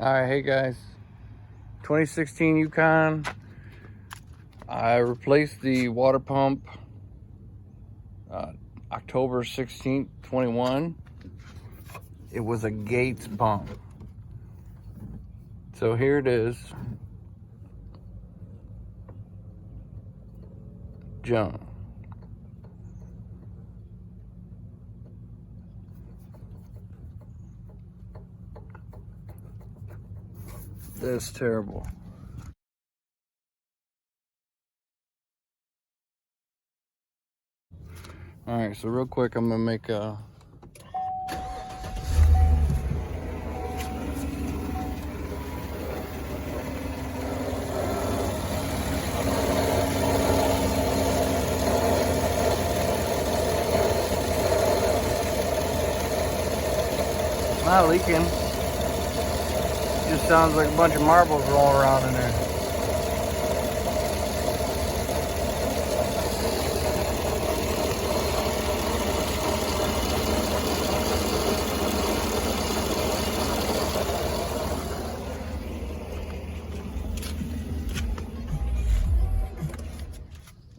All right, hey guys, 2016 Yukon. I replaced the water pump October 16th, 21. It was a Gates pump. So here it is. Junk. That's terrible. All right, so real quick, I'm gonna make a it's not leaking. It just sounds like a bunch of marbles rolling around in there.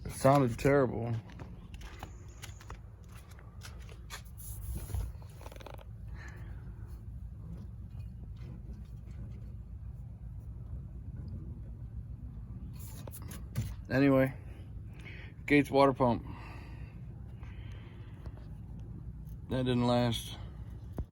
It sounded terrible. Anyway, Gates water pump. That didn't last.